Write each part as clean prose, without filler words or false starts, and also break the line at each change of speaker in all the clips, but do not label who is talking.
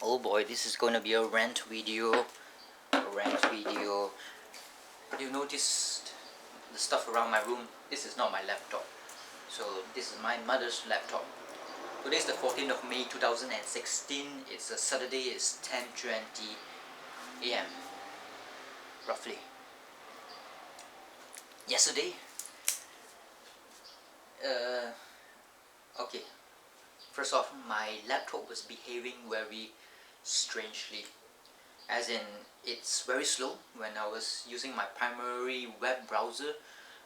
Oh boy, this is gonna be a rant video. You noticed the stuff around my room? This is not my laptop. So this is my mother's laptop. Today is the 14th of May 2016. It's a Saturday. It's 10:20 a.m. roughly. Yesterday, okay. First off, my laptop was behaving very strangely. As in, it's very slow. When I was using my primary web browser,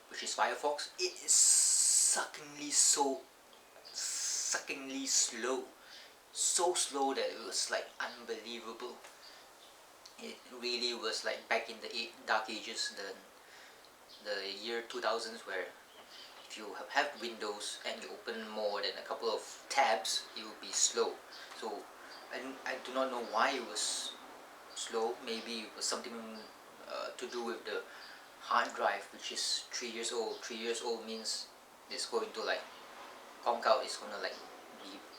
which is Firefox, it is suckingly slow. So slow that it was like unbelievable. It really was like back in the dark ages, the year 2000s, where if you have Windows and you open more than a couple of tabs, it will be slow. So I do not know why it was slow. Maybe it was something to do with the hard drive, which is 3 years old. 3 years old means it's going to like conk out. It's gonna like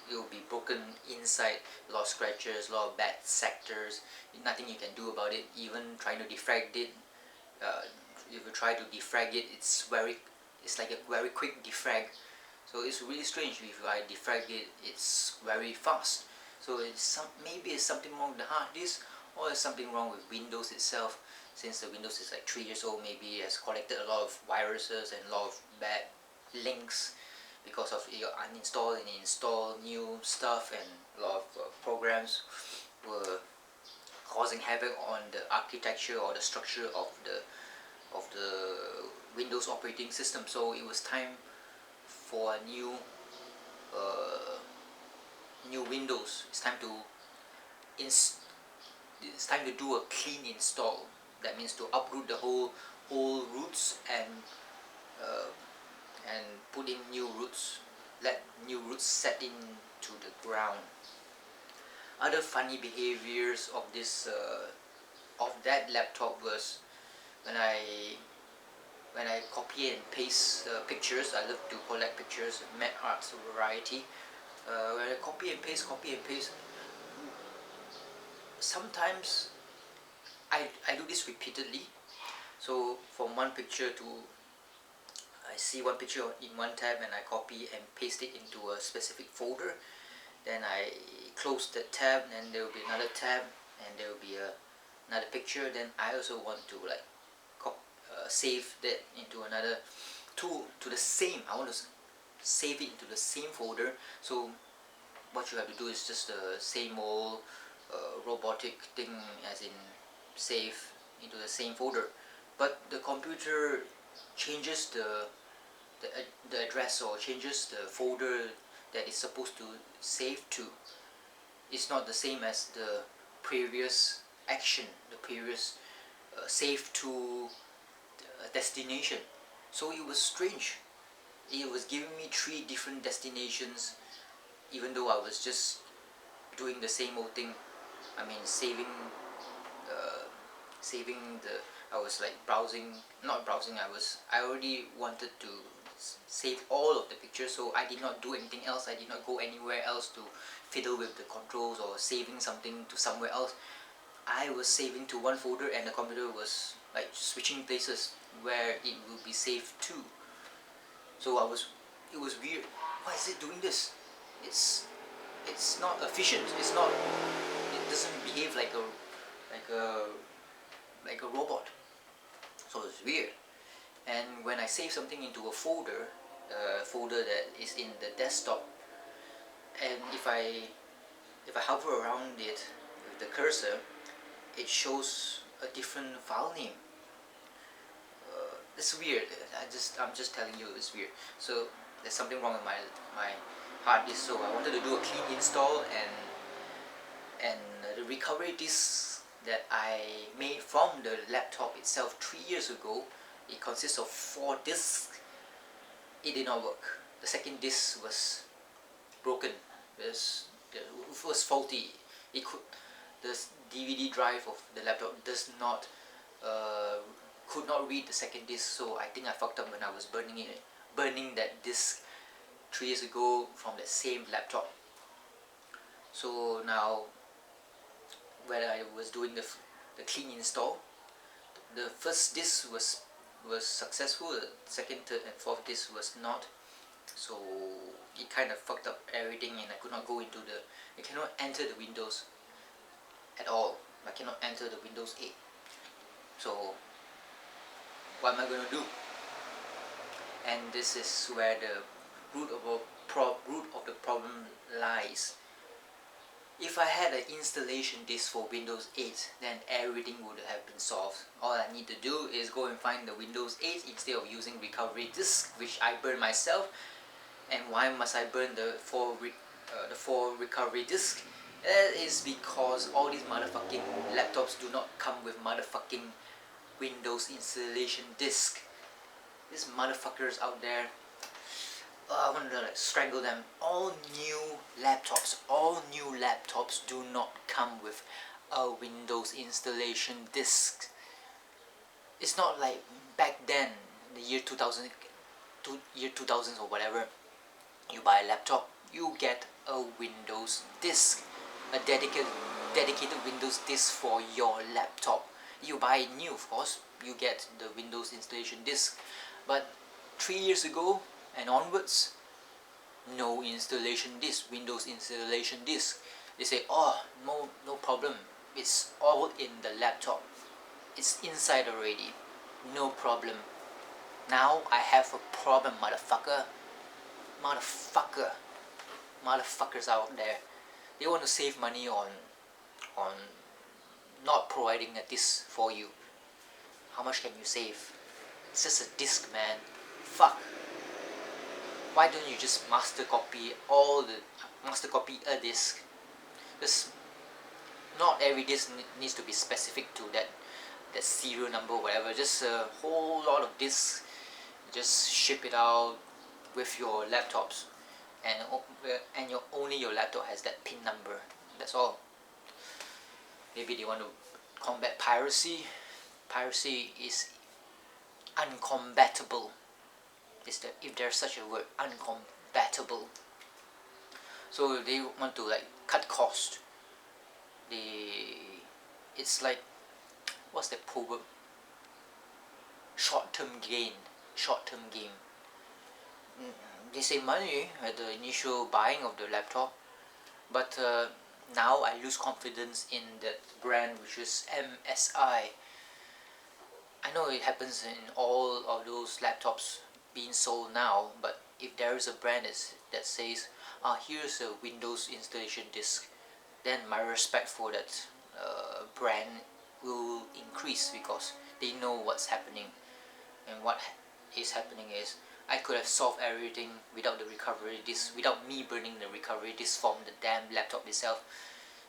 it will be broken inside. A lot of scratches, a lot of bad sectors. Nothing you can do about it. Even trying to defrag it, if you try to defrag it, it's like a very quick defrag. So it's really strange. If I defrag it, it's very fast. So maybe it's something wrong with the hard disk, or there's something wrong with Windows itself. Since the Windows is like 3 years old, maybe it has collected a lot of viruses and a lot of bad links because of you uninstall and install new stuff, and a lot of programs were causing havoc on the architecture or the structure of the Windows operating system. So it was time for a new Windows. It's time to do a clean install. That means to uproot the whole roots and put in new roots. Let new roots set into the ground. Other funny behaviors of that laptop was when I copy and paste pictures. I love to collect pictures, Met Arts variety. When I copy and paste, sometimes I do this repeatedly. So from one picture I see one picture in one tab and I copy and paste it into a specific folder. Then I close the tab, and there will be another tab, and there will be another picture. Then I also want to like save that into another to the same. I want to save it into the same folder. So what you have to do is just the same old robotic thing, as in save into the same folder. But the computer changes the address, or changes the folder that it's supposed to save to. It's not the same as the previous action, the previous save to destination. So it was strange. It was giving me 3 different destinations, even though I was just doing the same old thing. I mean, I was like I already wanted to save all of the pictures, so I did not do anything else. I did not go anywhere else to fiddle with the controls or saving something to somewhere else. I was saving to one folder, and the computer was like switching places where it will be saved to. So it was weird. Why is it doing this? It's not efficient. It doesn't behave like a robot. So it's weird. And when I save something into a folder that is in the desktop, and if I hover around it with the cursor, it shows a different file name. It's weird. I'm just telling you, it's weird. So there's something wrong with my hard disk. So I wanted to do a clean install, and the recovery disk that I made from the laptop itself 3 years ago, it consists of 4 disks. It did not work. The second disk was broken. It was faulty. The DVD drive of the laptop could not read the second disk. So I think I fucked up when I was burning that disk 3 years ago from that same laptop. So now when I was doing the clean install. The first disk was successful, the second, third and fourth disk was not. So it kind of fucked up everything, and I could not go into I cannot enter the Windows at all. I cannot enter the Windows 8. So what am I going to do? And this is where the root of the problem lies. If I had an installation disk for Windows 8, then everything would have been solved. All I need to do is go and find the Windows 8 instead of using recovery disk, which I burn myself. And why must I burn the four recovery disks? That is because all these motherfucking laptops do not come with motherfucking Windows installation disk. These motherfuckers out there, I want to like strangle them. All new laptops do not come with a Windows installation disk. It's not like back then, the year 2000 or whatever. You buy a laptop, you get a Windows disk, a dedicated Windows disk for your laptop. You buy it new, of course, you get the Windows installation disk. But 3 years ago and onwards, no installation disk, Windows installation disk. They say, oh, no problem, it's all in the laptop, it's inside already, no problem. Now I have a problem, motherfuckers out there. They want to save money on not providing a disk for you. How much can you save? It's just a disk, man. Fuck. Why don't you just master copy a disk? Because not every disk needs to be specific to that serial number or whatever. Just a whole lot of disks. Just ship it out with your laptops, and only your laptop has that pin number. That's all. Maybe they want to combat piracy. Piracy is uncombatable. If there's such a word, uncompatible. So they want to like cut cost. It's like, what's that proverb? Short-term gain. They save money at the initial buying of the laptop, but now I lose confidence in that brand, which is MSI. I know it happens in all of those laptops being sold now, but if there is a brand that says, here's a Windows installation disk, then my respect for that brand will increase, because they know what's happening. And what is happening is, I could have solved everything without the recovery disk, without me burning the recovery disk from the damn laptop itself.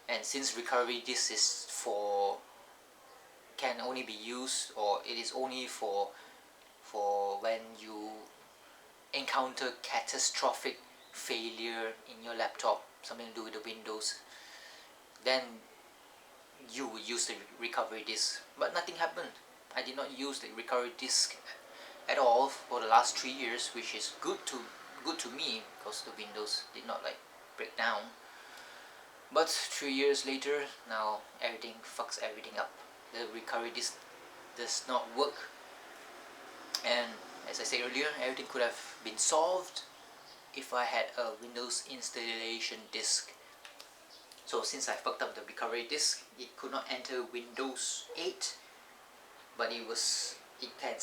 And since recovery disk can only be used, or it is only for when you encounter catastrophic failure in your laptop, something to do with the Windows, then you will use the recovery disk. But nothing happened. I did not use the recovery disk at all for the last 3 years, which is good to me, because the Windows did not like break down. But 3 years later, now everything fucks everything up. The recovery disk does not work, and as I said earlier, everything could have been solved if I had a Windows installation disk. So since I fucked up the recovery disk, it could not enter Windows 8, but it can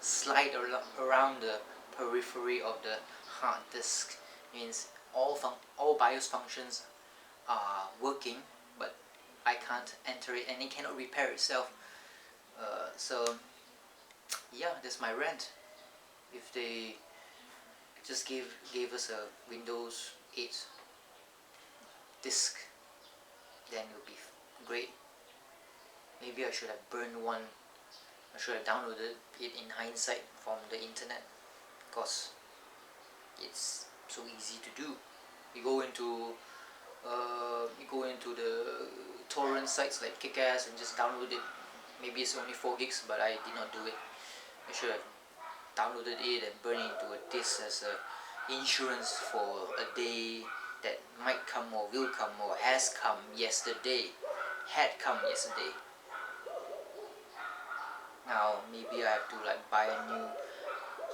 slide around the periphery of the hard disk. Means all BIOS functions are working, but I can't enter it, and it cannot repair itself. So yeah, that's my rant. If they just gave us a Windows 8 disk, then it would be great. Maybe I should have burned one. I should have downloaded it in hindsight from the internet, because it's so easy to do. You go into the torrent sites like Kick-Ass and just download it. Maybe it's only 4 gigs, but I did not do it. I should have downloaded it and burned it into a disk as a insurance for a day that might come or will come or has come yesterday, had come yesterday. Now maybe I have to like buy a new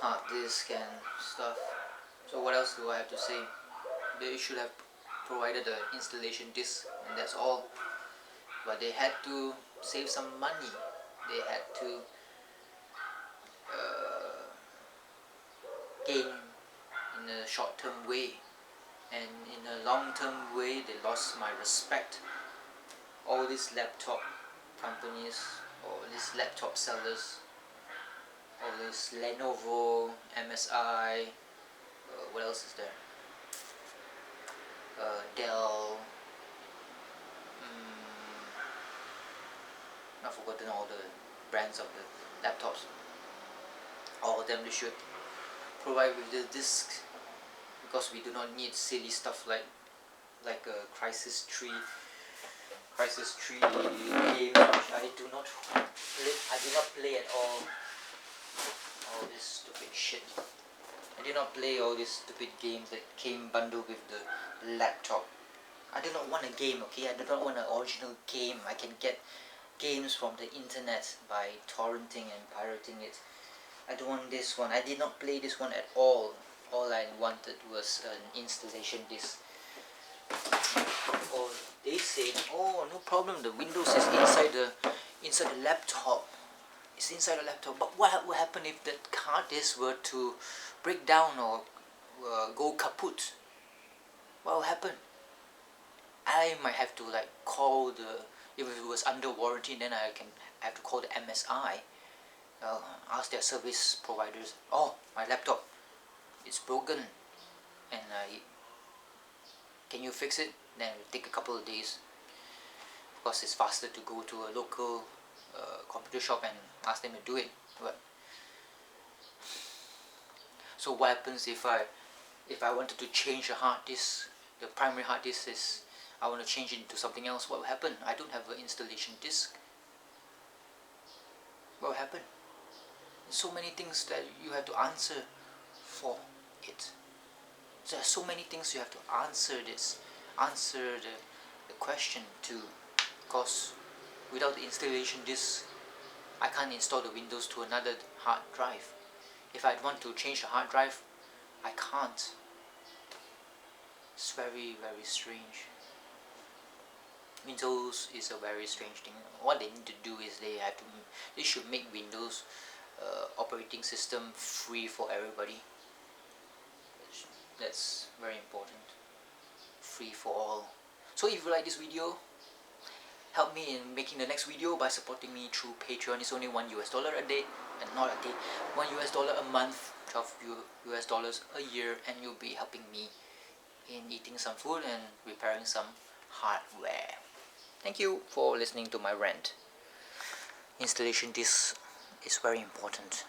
hard disk and stuff. So what else do I have to say? They should have provided an installation disk, and that's all. But they had to save some money. They had to gain in a short-term way, and in a long-term way they lost my respect. All these laptop companies, all these laptop sellers, all this Lenovo, MSI, what else is there? Dell. I've forgotten all the brands of the laptops. All of them, they should provide with the disk, because we do not need silly stuff like a Crisis 3 game, which I do not play at all. All this stupid shit. I did not play all these stupid games that came bundled with the laptop. I do not want a game, okay? I do not want an original game. I can get games from the internet by torrenting and pirating it. I don't want this one. I did not play this one at all. All I wanted was an installation disk. Oh, they said, oh, no problem, the Windows is inside the laptop. It's inside the laptop. But what would happen if the hard disk were to break down or go kaput? What will happen? I might have to like call if it was under warranty, then I have to call the MSI, ask their service providers, oh, my laptop, it's broken, and can you fix it? Then it will take a couple of days. Of course, it's faster to go to a local computer shop and ask them to do it. But so what happens if I wanted to change a hard disk? The primary hard disk is, I want to change it into something else. What will happen? I don't have an installation disk. What will happen? There's so many things that you have to answer for it. So there's so many things you have to answer the question to, because without the installation disk, I can't install the Windows to another hard drive. If I want to change the hard drive, I can't. It's very, very strange. Windows is a very strange thing. What they need to do is they should make Windows operating system free for everybody. That's very important. Free for all. So if you like this video, help me in making the next video by supporting me through Patreon. It's only $1 a day, and not a day, $1 a month, $12 a year, and you'll be helping me in eating some food and repairing some hardware. Thank you for listening to my rant. Installation disk is very important.